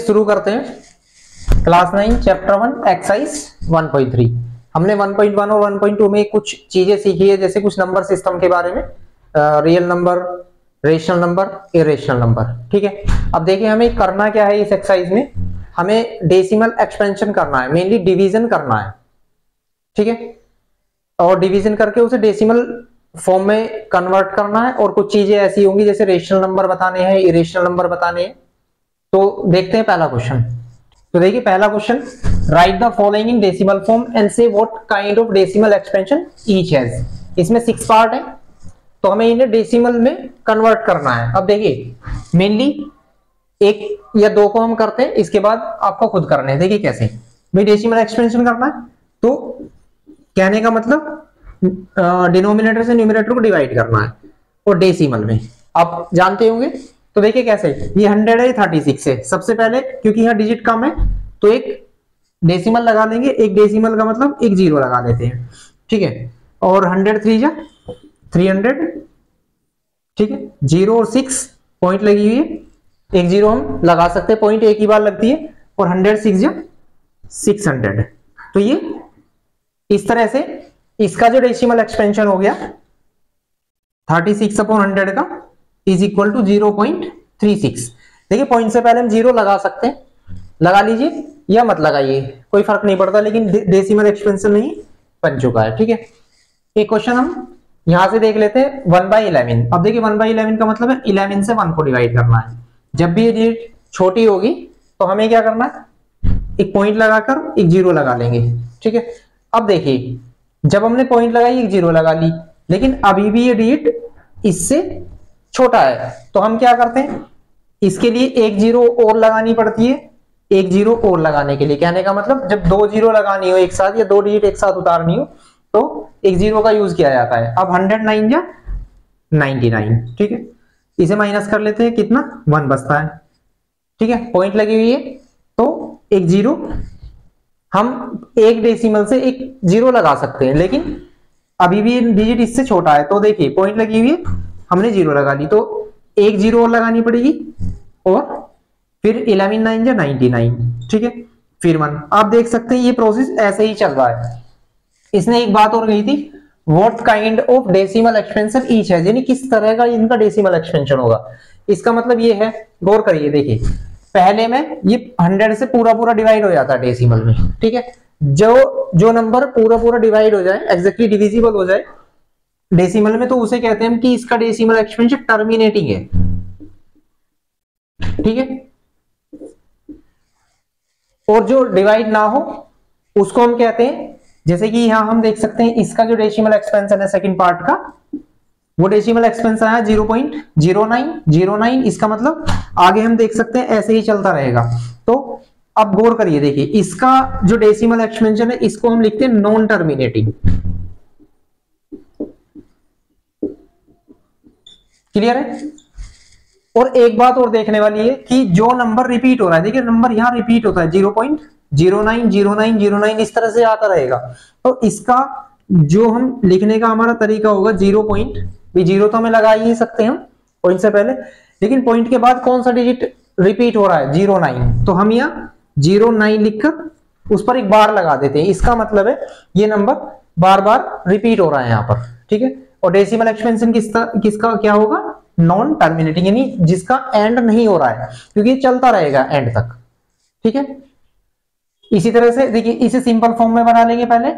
शुरू करते हैं क्लास 9 चैप्टर 1 एक्सरसाइज 1.3। हमने 1.1 और 1.2 में कुछ चीजें सीखी है, जैसे कुछ नंबर सिस्टम के बारे में, real number, rational number, irrational number. ठीक है, अब देखिए हमें करना क्या है इस एक्सरसाइज में। हमें डेसिमल एक्सपेंशन करना है, मेनली डिवीजन करना है। ठीक है, और डिवीजन करके उसे डेसिमल फॉर्म में कन्वर्ट करना है। और कुछ चीजें ऐसी होंगी जैसे रेशनल नंबर बताने हैं, इरेशनल नंबर बताने हैं। तो देखते हैं पहला क्वेश्चन। तो देखिए पहला question, write the following in decimal form and say what kind of decimal expansion each has. इसमें 6 पार्ट है, तो हमें इन्हें डेसिमल में कन्वर्ट करना है। अब देखिए मेनली 1 या 2 को हम करते हैं, इसके बाद आपको खुद करने हैं। देखिए कैसे भाई डेसिमल एक्सपेंशन करना है, तो कहने का मतलब डिनोमिनेटर से न्यूमरेटर को डिवाइड करना है और डेसिमल में आप जानते होंगे। तो देखिए कैसे, ये 100 है, 36 है। सबसे पहले क्योंकि यहाँ डिजिट कम है तो एक डेसिमल लगा लेंगे। एक डेसिमल का मतलब एक जीरो लगा लेते हैं। ठीक है, और 100 3 जा 300। ठीक है, 0 और 6 पॉइंट लगी हुई है, एक जीरो हम लगा सकते हैं, पॉइंट एक ही बार लगती है। और 100 6 जा 600। तो ये इस तरह से इसका जो डेसिमल एक्सपेंशन हो गया 36/100 का इज इक्वल टू 0.36। देखिए पॉइंट से पहले हम जीरो लगा सकते हैं, लगा लीजिए या मत लगाइए, कोई फर्क नहीं पड़ता, लेकिन डेसिमल एक्सपेंशन नहीं बन चुका है। ठीक है, एक क्वेश्चन हम यहां से देख लेते हैं 1/11। अब देखिए 1/11 का मतलब है 11 से 1 को डिवाइड करना है। जब भी ये डिजिट छोटी होगी तो हमें क्या करना है, एक पॉइंट लगाकर एक जीरो लगा लेंगे। ठीक है, अब देखिए जब हमने पॉइंट लगाई एक जीरो लगा ली, लेकिन अभी भी ये डिजिट इससे छोटा है, तो हम क्या करते हैं, इसके लिए एक जीरो और लगानी पड़ती है। एक जीरो और लगाने के लिए कहने का मतलब जब 2 जीरो लगानी हो एक साथ या 2 डिजिट एक साथ उतारनी हो तो एक जीरो का यूज किया जाता है। अब 109 जा 99। ठीक है, इसे माइनस कर लेते हैं, कितना 1 बचता है। ठीक है, पॉइंट लगी हुई है तो एक जीरो, हम एक डेसिमल से एक जीरो लगा सकते हैं, लेकिन अभी भी डिजिट इससे छोटा है। तो देखिए पॉइंट लगी हुई है, हमने जीरो लगा ली, तो एक जीरो और लगानी पड़ेगी और फिर 11 9 जा 99। ठीक है, फिर 1। आप देख सकते हैं ये प्रोसेस ऐसे ही चल रहा है। इसने एक बात और कही थी, what kind of decimal expansion each है, यानी किस तरह का इनका डेसिमल एक्सपेंशन होगा। इसका मतलब ये है, गौर करिए, देखिए पहले में ये 100 से पूरा डिवाइड हो जाता है डेसिमल में। ठीक है, जो नंबर पूरा डिवाइड हो जाए, एग्जैक्टली डिविजिबल हो जाए डेसिमल में, तो उसे कहते हैं कि इसका डेसिमल एक्सपेंशन टर्मिनेटिंग है। ठीक है, और जो डिवाइड ना हो उसको हम कहते हैं, जैसे कि यहां हम देख सकते हैं इसका जो डेसिमल एक्सपेंशन है सेकंड पार्ट का, वो डेसिमल एक्सपेंशन है 0.0909। इसका मतलब आगे हम देख सकते हैं ऐसे ही चलता रहेगा। तो अब गौर करिए, देखिए इसका जो डेसिमल एक्सपेंशन है इसको हम लिखते हैं नॉन टर्मिनेटिंग। क्लियर है। और एक बात और देखने वाली है कि जो नंबर रिपीट हो रहा है, देखिए नंबर यहां रिपीट होता है 0.090909 इस तरह से आता रहेगा। तो इसका जो हम लिखने का हमारा तरीका होगा 0 तो हमें लगा ही सकते हैं हम पॉइंट से पहले, लेकिन पॉइंट के बाद कौन सा डिजिट रिपीट हो रहा है 09, तो हम यहाँ 09 लिखकर उस पर एक बार लगा देते हैं। इसका मतलब है ये नंबर बार बार रिपीट हो रहा है यहाँ पर। ठीक है, और डेसिमल एक्सपेंशन किसका क्या होगा, नॉन टर्मिनेटिंग, यानी जिसका एंड नहीं हो रहा है, क्योंकि ये चलता रहेगा एंड तक। ठीक है, इसी तरह से देखिए इसे सिंपल फॉर्म में बना लेंगे पहले,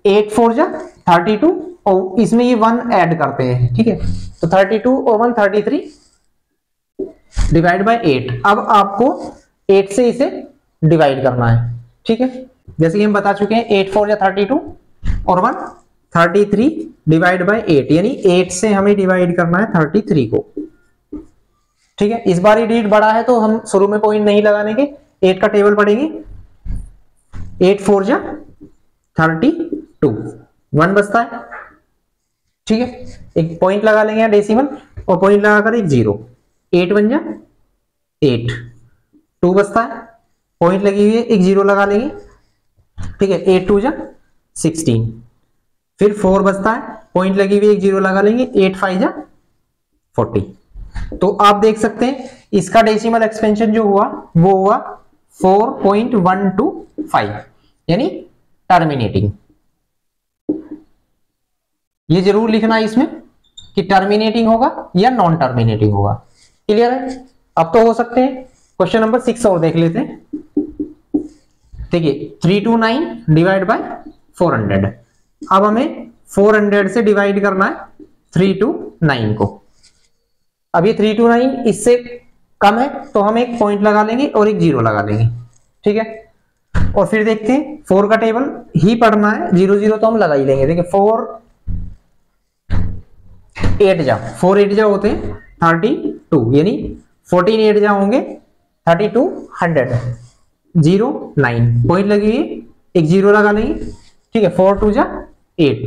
8 4 जा 32 और इसमें ये 1 ऐड करते हैं। ठीक है, तो 32 और 1 33 डिवाइड बाय 8। अब आपको 8 से इसे डिवाइड करना है। ठीक है, जैसे कि हम बता चुके हैं 8 4 या 32 और 1 33 डिवाइड बाय 8, यानी 8 से हमें डिवाइड करना है 33 को। ठीक है, इस बार ये डिजिट बड़ा है तो हम शुरू में पॉइंट नहीं लगाएंगे, 8 का टेबल पढ़ेंगे। 8 4 जा 32, 1 बचता है। ठीक है, एक पॉइंट लगा लेंगे डेसिमल और पॉइंट लगाकर एक जीरो, 8 1 जा 8, 2 बचता है, पॉइंट लगी हुई है एक जीरो लगा लेंगे। ठीक है, 8 2 जा 16, फिर 4 बचता है, पॉइंट लगी हुई एक जीरो लगा लेंगे, 8 5 जा 40। तो आप देख सकते हैं इसका डेसिमल एक्सपेंशन जो हुआ वो हुआ 4.125, यानी टर्मिनेटिंग। ये जरूर लिखना है इसमें कि टर्मिनेटिंग होगा या नॉन टर्मिनेटिंग होगा। क्लियर है? अब तो हो सकते हैं। क्वेश्चन नंबर 6 और देख लेते हैं। देखिए 329 डिवाइड बाय 400। अब हमें 400 से डिवाइड करना है 329 को। अब ये 329 इससे कम है तो हम एक पॉइंट लगा लेंगे और एक जीरो लगा लेंगे, ठीक है। और फिर देखते हैं 4 का टेबल ही पढ़ना है, 0 0 तो हम लगा ही लेंगे। देखिए 4 8 जा होते हैं 32, यानी 14 8 जा होंगे 32 100 0 9 पॉइंट लगेगी, एक जीरो लगा लेंगे, ठीक है। 4 2 जा 8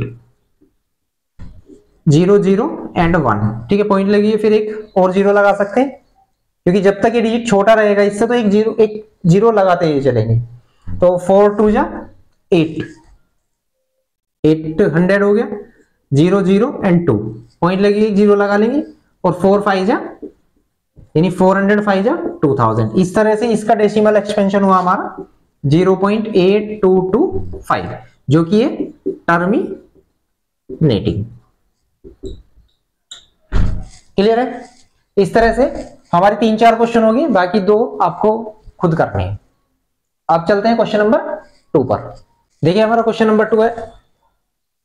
0 0 एंड 1, ठीक है, पॉइंट लगी है। फिर एक और जीरो लगा सकते हैं क्योंकि जब तक ये डिजिट छोटा रहेगा इससे तो एक जीरो लगाते ही चलेंगे। तो 4 2 जा 8 800 हो गया, 0 0 एंड 2 पॉइंट लगी, एक जीरो लगा लेंगे। और 4 5 जा यानी 405 जा 2000। इस तरह से इसका डेसिमल एक्सपेंशन हुआ हमारा 0.8225, जो कि है टर्मिनेटिंग। क्लियर है? इस तरह से हमारे 3-4 क्वेश्चन हो गए, बाकी 2 आपको खुद करने हैं। अब चलते हैं क्वेश्चन नंबर 2 पर। देखिए हमारा क्वेश्चन नंबर 2 है,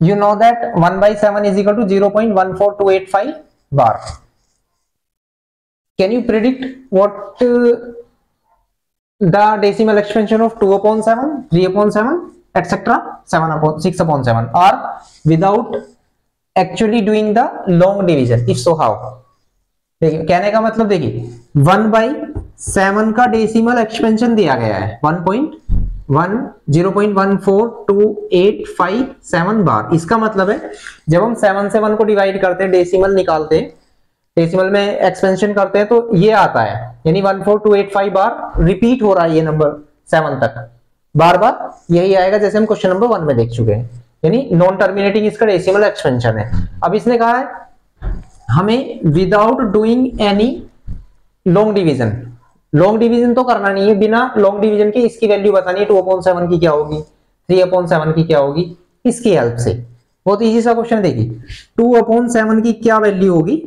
you know that 1/7 is equal to 0.14285 bar. Can you predict what the decimal expansion of 2/7, 3/7, etc. 6/7 are without actually doing the long division? If so, how? देखिए कहने का मतलब, देखिए 1/7 का डेसिमल एक्सपेंशन दिया गया है 0.14285 बार। इसका मतलब है जब हम 7 से 1 को डिवाइड करते हैं, डेसिमल निकालते हैं, डेसिमल में एक्सपेंशन करते हैं, तो ये आता है, यानी 14285 बार रिपीट हो रहा है ये नंबर 7 तक, बार बार यही आएगा, जैसे हम क्वेश्चन नंबर 1 में देख चुके हैं, यानी नॉन टर्मिनेटिंग इसका डेसिमल एक्सपेंशन है। अब इसने कहा है हमें without doing any long division, long division तो करना नहीं है, बिना लॉन्ग डिवीजन के इसकी वैल्यू बतानी है, 2/7 की क्या होगी, 3/7 की क्या होगी, इसकी हेल्प से। बहुत इजी सा क्वेश्चन। देखिए 2/7 की क्या वैल्यू होगी,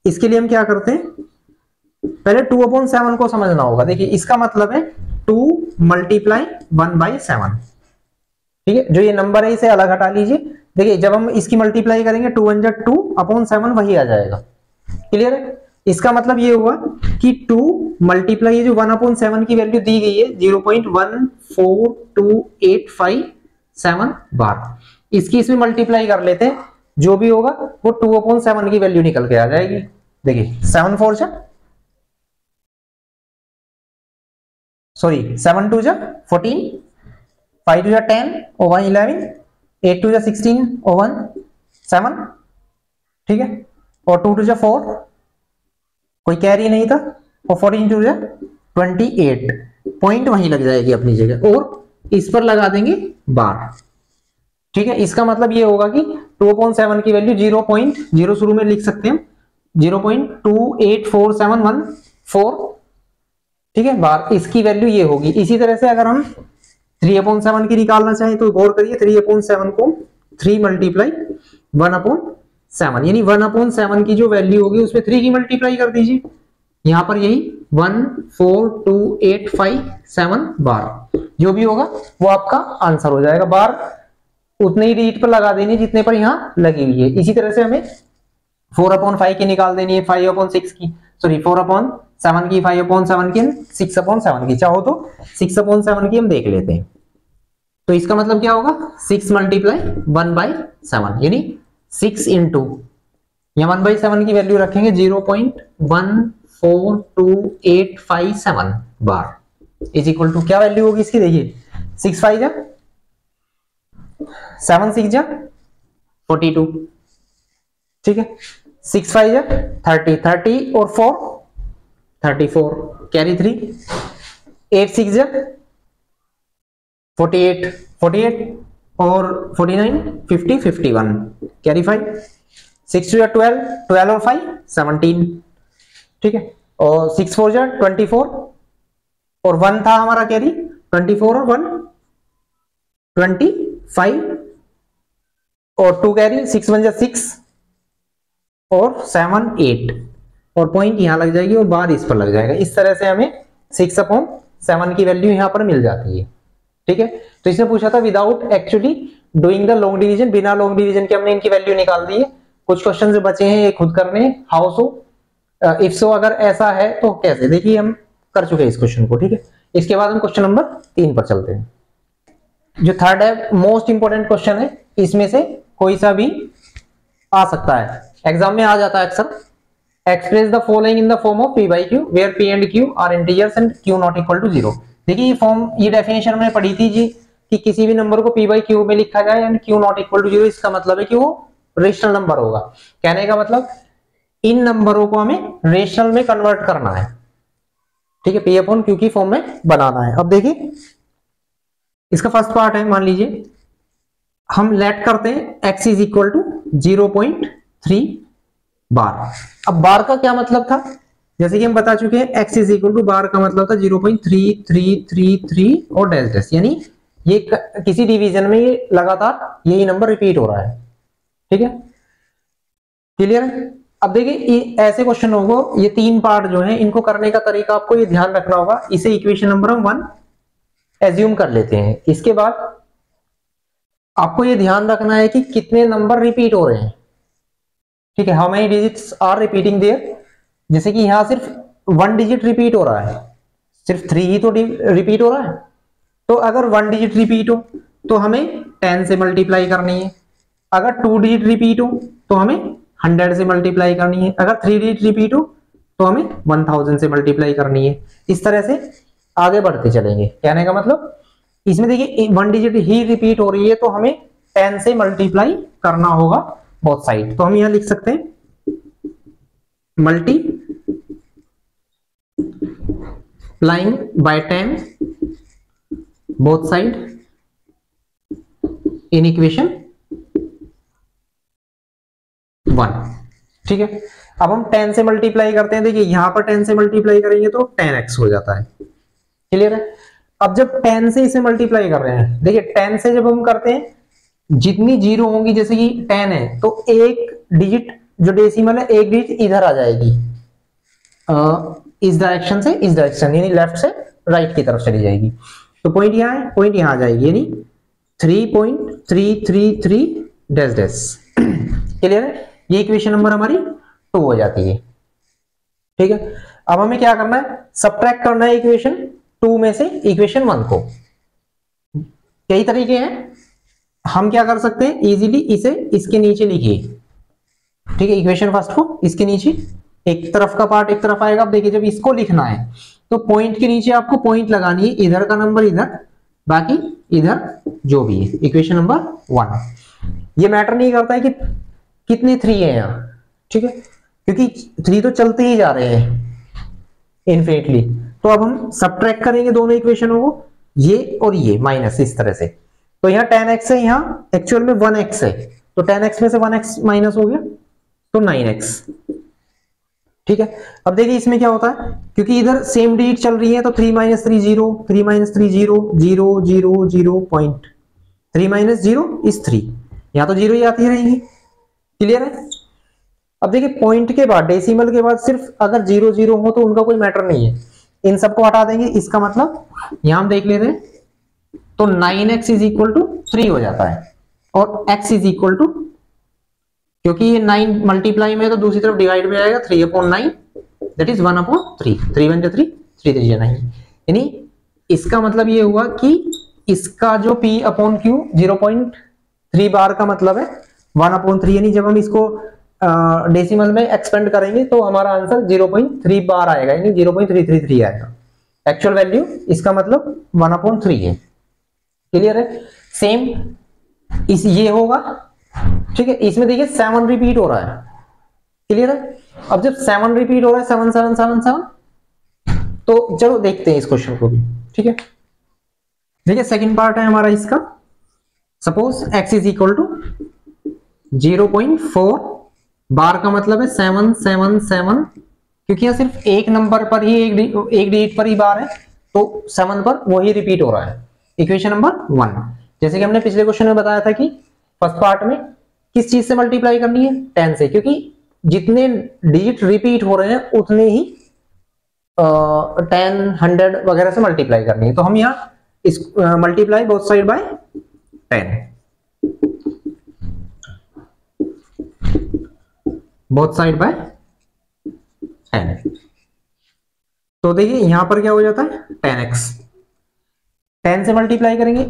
इसके लिए हम क्या करते हैं, पहले 2/7 को समझना होगा। देखिए इसका मतलब है 2 × 1/7, ठीक है। जो ये नंबर है इसे अलग हटा लीजिए। देखिए जब हम इसकी मल्टीप्लाई करेंगे 2 1 2/7 वही आ जाएगा। क्लियर है? इसका मतलब ये हुआ कि 2 मल्टीप्लाई, जो 1/7 की वैल्यू दी गई है 0.14285 बार, इसकी इसमें मल्टीप्लाई कर लेते हैं, जो भी होगा वो 2/7 की वैल्यू निकल के आ जाएगी। देखिए 7 2 जा 14, 5 2 जा 10 और 1 11, 8 2 जा 16 और 1 7, ठीक है। और 2 2 जा 4, कोई कैरी नहीं था, और 14 2 जा 28, पॉइंट वहीं लग जाएगी अपनी जगह, और इस पर लगा देंगे बार, ठीक है। इसका मतलब ये होगा कि 2/7 की वैल्यू 0.0 शुरू में लिख सकते हैं, 0.284714, ठीक है, बार इसकी वैल्यू ये होगी। इसी तरह से अगर हम 3/7 की निकालना चाहें तो गौर करिए, 3/7 को 3 × 1/7, यानी 1/7 की जो वैल्यू होगी उसमें 3 की मल्टीप्लाई कर दीजिए। यहां पर यही 14285 बार, जो भी होगा वो आपका आंसर हो जाएगा। बार उतने ही डिजिट पर लगा देनी जितने पर यहां लगी हुई है। इसी तरह से हमें 4/5 की निकाल देनी है, 5/6 की, सॉरी 4/7 की, 5/7 की, 6/7 की। चाहो तो 6/7 की हम देख लेते हैं। तो इसका मतलब क्या होगा, 6 × 1/7, यानी 6 × या 1/7 की वैल्यू रखेंगे 0.14285 बार, इज इक्वल टू क्या वैल्यू होगी इसकी, देखिए 6 5 जा 7 6 जा 42, ठीक है, 6 5 जा 30 और 4 34, कैरी 3, 8 6 जा 48 और 49 50 51, कैरी 5, 6 2 जा 12 और 5 17, ठीक है। और 6 4 जा 24 और 1 था हमारा कैरी, 24 और 1 25 और 2 कैरी, 6 1 जा 6 और 7 8 और पॉइंट यहां लग जाएगी और बार इस पर लग जाएगा। इस तरह से हमें 6/7 की वैल्यू यहां पर मिल जाती है। ठीक है, तो इसने पूछा था without actually doing the long division, बिना लॉन्ग डिवीजन के हमने इनकी वैल्यू निकाल दी है। कुछ क्वेश्चन जो बचे हैं ये खुद करने हैं, हाउ सो, इफ सो, अगर ऐसा है तो कैसे, देखिए हम कर चुके हैं इस क्वेश्चन को। ठीक है, इसके बाद हम क्वेश्चन नंबर 3 पर चलते हैं। जो थर्ड है मोस्ट इंपोर्टेंट क्वेश्चन है, इसमें से कोई सा भी आ सकता है, एग्जाम में आ जाता है अक्सर। Express the following in the form of p by q where p and q are integers and q not equal to 0। देखिए ये फॉर्म, ये डेफिनेशन हमने पढ़ी थी जी कि किसी भी नंबर को p by q में लिखा जाए and q not equal to 0, इसका मतलब है कि वो रेशनल नंबर होगा। कहने का मतलब इन नंबरों को हमें रेशनल में कन्वर्ट करना है। ठीक है, p अपॉन q की फॉर्म में बनाना है। अब देखिए इसका फर्स्ट पार्ट है, मान लीजिए हम लेट करते हैं x इज इक्वल टू 0.3 बार। अब बार का क्या मतलब था, जैसे कि हम बता चुके हैं x इज इक्वल टू बार का मतलब था 0.3333 और डैश डैश, यानी ये किसी डिवीजन में ये लगातार यही नंबर रिपीट हो रहा है। ठीक है, क्लियर है। अब देखिए ऐसे क्वेश्चन होगा, ये 3 पार्ट जो है इनको करने का तरीका आपको ये ध्यान रखना होगा। इसे इक्वेशन नंबर हम 1 एज्यूम कर लेते हैं। इसके बाद आपको ये ध्यान रखना है कि कितने नंबर रिपीट हो रहे हैं। ठीक है, how many digits are repeating there, जैसे कि यहां सिर्फ 1 डिजिट रिपीट हो रहा है, सिर्फ 3 ही तो रिपीट हो रहा है। तो अगर 1 डिजिट रिपीट हो तो हमें 10 से मल्टीप्लाई करनी है, अगर 2 डिजिट रिपीट हो तो हमें 100 से मल्टीप्लाई करनी है, अगर 3 डिजिट रिपीट हो तो हमें 1000 से मल्टीप्लाई करनी है। इस तरह से आगे बढ़ते चलेंगे। कहने का मतलब इसमें देखिए 1 डिजिट ही रिपीट हो रही है तो हमें 10 से मल्टीप्लाई करना होगा बोथ साइड। तो हम यहां लिख सकते हैं multiplying by 10 both side in equation 1। ठीक है, अब हम 10 से मल्टीप्लाई करते हैं। देखिए यहां पर 10 से मल्टीप्लाई करेंगे तो 10x हो जाता है। क्लियर है। अब जब 10 से इसे मल्टीप्लाई कर रहे हैं, देखिए 10 से जब हम करते हैं जितनी जीरो होंगी, जैसे कि 10 है तो एक डिजिट जो डेसिमल है एक डिजिट इधर आ जाएगी, इस डायरेक्शन से इस डायरेक्शन, यानी लेफ्ट से राइट की तरफ चली जाएगी। तो पॉइंट यहां है, पॉइंट यहां आ जाएगी, यानी 3.333 डैश डैश। क्लियर है, ये इक्वेशन नंबर हमारी 2 हो जाती है। ठीक है, अब हमें क्या करना है, सबट्रैक्ट करना है इक्वेशन 2 में से इक्वेशन 1 को। कई तरीके हैं, हम क्या कर सकते हैं, इजीली इसे इसके नीचे लिखिए। ठीक है, इक्वेशन फर्स्ट को इसके नीचे, एक तरफ का पार्ट एक तरफ आएगा। अब देखिए जब इसको लिखना है तो पॉइंट के नीचे आपको पॉइंट लगानी है, इधर का नंबर इधर, बाकी इधर जो भी है, इक्वेशन नंबर 1। ये मैटर नहीं करता है कि कितने 3 है यहाँ। ठीक है, क्योंकि 3 तो चलते ही जा रहे हैं इनफिनिटली। तो अब हम सबट्रैक्ट करेंगे दोनों इक्वेशनों को, ये और ये माइनस, इस तरह से। तो यहाँ 10x है, यहाँ एक्चुअल में 1x है, तो 10x में से 1x माइनस हो गया तो 9x। ठीक है, अब देखिए इसमें क्या होता है, क्योंकि इधर सेम डिजिट चल रही है तो 3 - 3 0, 3 - 3 0, 0 0 0 पॉइंट, 3 - 0 इज 3, यहाँ तो 0 ही आती रहेंगी। क्लियर है। अब देखिए पॉइंट के बाद, डेसिमल के बाद सिर्फ अगर 0 0 हो तो उनका कोई मैटर नहीं है, इन सबको हटा देंगे। इसका मतलब यहां हम देख लेते हैं तो 9x इज इक्वल टू 3 हो जाता है, और x इज इक्वल टू, क्योंकि ये 9 मल्टीप्लाई में तो दूसरी तरफ डिवाइड में आएगा, 3/9 दैट इज 1/3, 3 1 3, 3 3 9। यानी इसका मतलब ये हुआ कि इसका जो p/q 0.3 बार का मतलब है 1/3, यानी जब हम इसको डेसिमल में एक्सपेंड करेंगे तो हमारा आंसर 0.3 बार आएगा, यानी 0.333 आएगा। एक्चुअल वैल्यू इसका मतलब 1/3 है। क्लियर है। सेम इस ये होगा। ठीक है, इसमें देखिए 7 रिपीट हो रहा है। क्लियर है। अब जब 7 रिपीट हो रहा है, 7 7 7 7, तो चलो देखते हैं इस क्वेश्चन को भी। ठीक है, देखिए सेकंड पार्ट है हमारा इसका। Suppose x is equal to 0.4 bar का मतलब है 7 7 7 क्योंकि यहाँ सिर्फ एक नंबर पर ही एक डिजिट पर ही बार है, तो 7 पर वही रिपीट हो रहा है। इक्वेशन नंबर 1, जैसे कि हमने पिछले क्वेश्चन में बताया था कि फर्स्ट पार्ट में किस चीज से मल्टीप्लाई करनी है, 10 से, क्योंकि जितने डिजिट रिपीट हो रहे हैं उतने ही 10, 100 वगैरह से मल्टीप्लाई करनी है। तो हम यहाँ इस multiply both side by 10, both side by 10। तो देखिए यहां पर क्या हो जाता है 10x, 10 से मल्टीप्लाई करेंगे,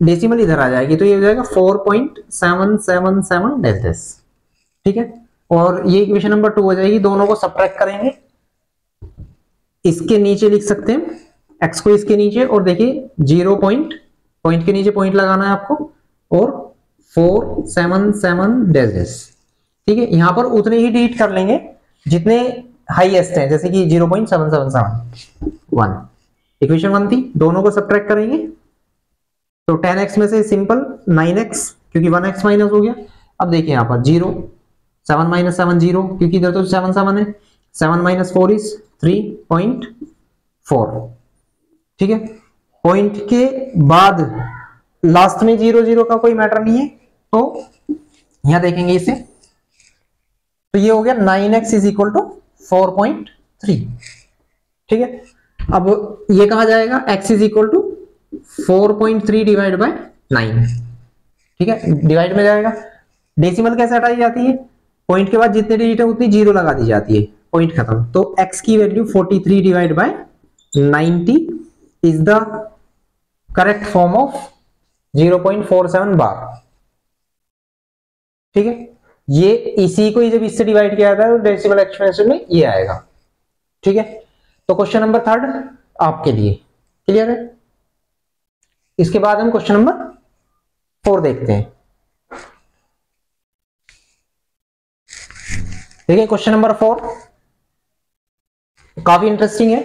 डेसिमल इधर आ जाएगी तो ये हो जाएगा 4.777 डैश डैश, ठीक है। और ये इक्वेशन नंबर 2 हो जाएगी। दोनों को सब्ट्रैक्ट करेंगे, इसके नीचे लिख सकते हैं x को इसके नीचे, और देखिए 0 पॉइंट के नीचे पॉइंट लगाना है आपको, और 477 डैश डैश, ठीक है। यहां पर उतने ही डिलीट कर लेंगे जितने हाईएस्ट हैं, जैसे कि 0.7771। इक्वेशन 1 थी, दोनों को सब्ट्रैक्ट करेंगे तो 10x में से सिंपल 9x, क्योंकि 1x माइनस हो गया। अब देखिए यहां पर 0, 7 माइनस 7 0, क्योंकि इधर तो 7 7 है, 7 माइनस 4 इज 3.4, ठीक है। पॉइंट के बाद लास्ट में 0 0 का कोई मैटर नहीं है, तो यहां देखेंगे इसे, तो ये हो गया 9x इज इक्वल टू 4.3, ठीक है। अब ये कहा जाएगा x is equal to 4.3 divide by 9, ठीक है, डिवाइड में जाएगा। डेसिमल कैसे हटाई जाती है, पॉइंट के बाद जितने डिजिट है उतनी 0 लगा दी जाती है, पॉइंट खत्म। तो x की value 43 divide by 90 is the correct form of 0.47 बार, ठीक है। ये इसी को जब इससे डिवाइड किया जाता है तो डेसिमल एक्सपेंशन में ये आएगा, ठीक है। तो क्वेश्चन नंबर 3 आपके लिए क्लियर है। इसके बाद हम क्वेश्चन नंबर 4 देखते हैं। देखिए क्वेश्चन नंबर 4 काफी इंटरेस्टिंग है।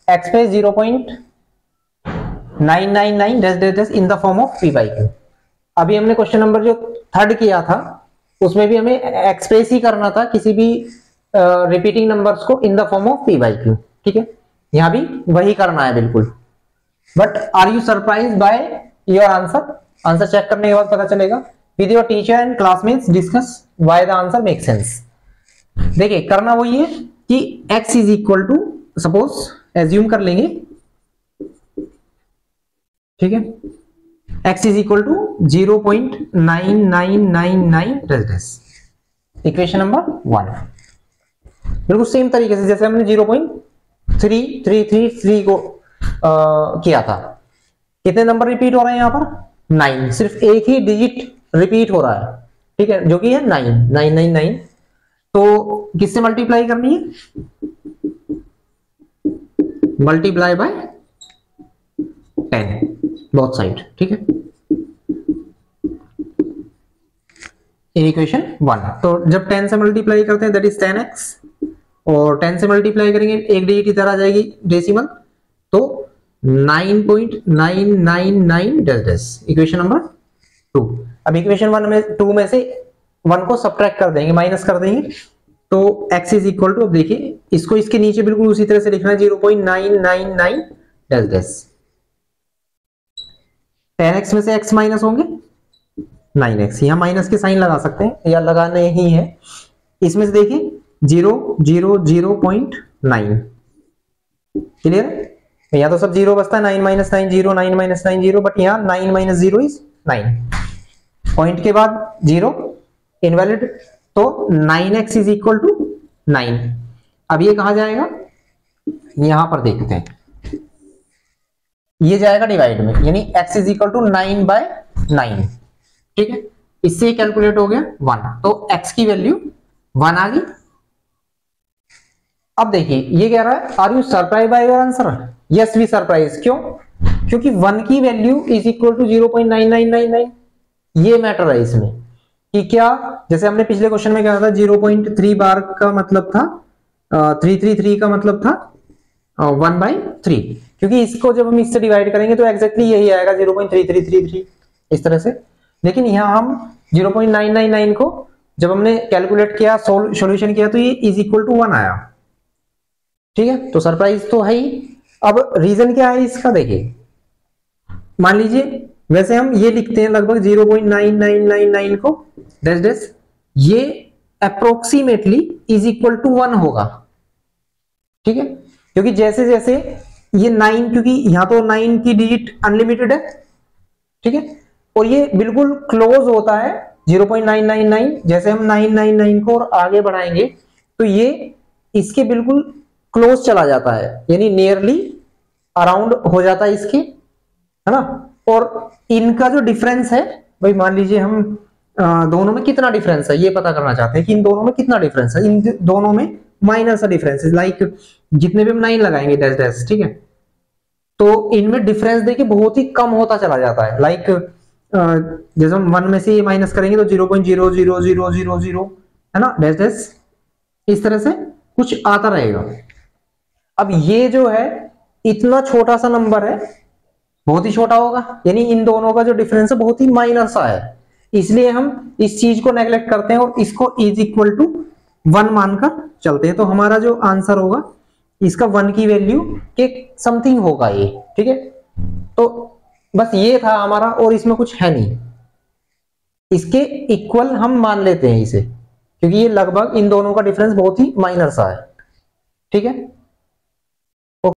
एक्स पे 0.999 dash dash dash in the form of p by Q. अभी हमने क्वेश्चन नंबर जो 3 किया था उसमें भी हमें एक्सप्रेस ही करना था किसी भी रिपीटिंग नंबर्स को in the form of p by q, ठीक है। यहां भी वही करना है बिल्कुल। But are you surprise by your answer? Answer check करने के बाद पता चलेगा। With your teacher and classmates discuss why the answer make sense. देखिए करना वही है कि x is equal to, suppose assume कर लेंगे, ठीक है, x is equal to 0.9999 dash dash. Equation number 1 बिल्कुल सेम तरीके से जैसे हमने 0.3333 को किया था। कितने नंबर रिपीट हो रहे हैं यहां पर? 9, सिर्फ एक ही डिजिट रिपीट हो रहा है, ठीक है, जो कि है 999। तो किससे मल्टीप्लाई करनी है? मल्टीप्लाई बाय 10 बोथ साइड, ठीक है, इन इक्वेशन 1। तो जब 10 से मल्टीप्लाई करते हैं दैट इज 10x, और 10 से मल्टीप्लाई करेंगे एक डिजिट इधर आ जाएगी डेसिमल, तो 9.999 डैश डैश। Equation number 2। अब इक्वेशन 2 में से 1 को सब्ट्रैक्ट कर देंगे, माइनस कर देंगे, तो x इज इक्वल टू, अब देखिए इसको इसके नीचे बिल्कुल उसी तरह से लिखना है 0.999 डैश डैश। 10x में से x माइनस होंगे 9x, यहां माइनस के साइन लगा सकते हैं या लगाने ही है। इसमें से देखिए 0.9 क्लियर है। यहाँ तो सब 0 बचता है, 9 माइनस 9 0, 9 माइनस 9 0, बट यहाँ 9 माइनस 0 इज 9। पॉइंट के बाद 0 इनवैलिड, तो 9x इज इक्वल टू 9। अब ये कहा जाएगा, यहां पर देखते हैं, ये जाएगा डिवाइड में, यानी x is equal to 9 by 9, ठीक है। इससे कैलकुलेट हो गया 1, तो x की वैल्यू 1 आ गई। अब देखिए ये कह रहा है are you surprise by your answer? Yes we surprise. क्यों? क्योंकि 1 की वैल्यू इज इक्वल टू 0.9999। ये मैटर है इसमें कि क्या, जैसे हमने पिछले क्वेश्चन में कहा था 0.3 बार का मतलब था 333 का मतलब था 1/3, क्योंकि इसको जब हम इससे डिवाइड करेंगे तो एग्जैक्टली यही आएगा 0.3333 इस तरह से। लेकिन यहां हम 0.999 को जब हमने कैलकुलेट किया, सॉल्यूशन किया, तो ये इज इक्वल टू 1 आया, ठीक है, तो सरप्राइज तो है ही। अब रीजन क्या है इसका, देखिए मान लीजिए वैसे हम ये लिखते हैं लगभग 0.9999 को डैश डैश, ये अप्रोक्सीमेटली इज इक्वल टू 1 होगा। ठीक है, क्योंकि जैसे जैसे ये 9, क्योंकि यहां तो 9 की डिजिट अनलिमिटेड है, ठीक है, और ये बिल्कुल क्लोज होता है 0.999। जैसे हम 999 को और आगे बढ़ाएंगे तो ये इसके बिल्कुल क्लोज चला जाता है, यानी नियरली अराउंड हो जाता है इसके, है ना। और इनका जो डिफरेंस है भाई, मान लीजिए हम दोनों में कितना डिफरेंस है ये पता करना चाहते हैं कि इन दोनों में कितना डिफरेंस है। इन दोनों में माइनर सा डिफरेंस है, लाइक जितने भी हम 9 लगाएंगे डैश डैश, ठीक है, तो इनमें डिफरेंस देखिए बहुत ही कम होता चला जाता है। लाइक जैसे हम 1 में से ये माइनस करेंगे तो 0.00000 है ना, डैश डैश इस तरह से कुछ आता रहेगा। अब ये जो है इतना छोटा सा नंबर है, बहुत ही छोटा होगा, यानी इन दोनों का जो डिफरेंस है बहुत ही माइनर सा है, इसलिए हम इस चीज को नेग्लेक्ट करते हैं और इसको इज इक्वल टू 1 मानकर चलते हैं। तो हमारा जो आंसर होगा इसका 1 की वैल्यू के समथिंग होगा ये, ठीक है। तो बस ये था हमारा, और इसमें कुछ है नहीं, इसके इक्वल हम मान लेते हैं इसे, क्योंकि ये लगभग इन दोनों का डिफरेंस बहुत ही माइनर सा है, ठीक है।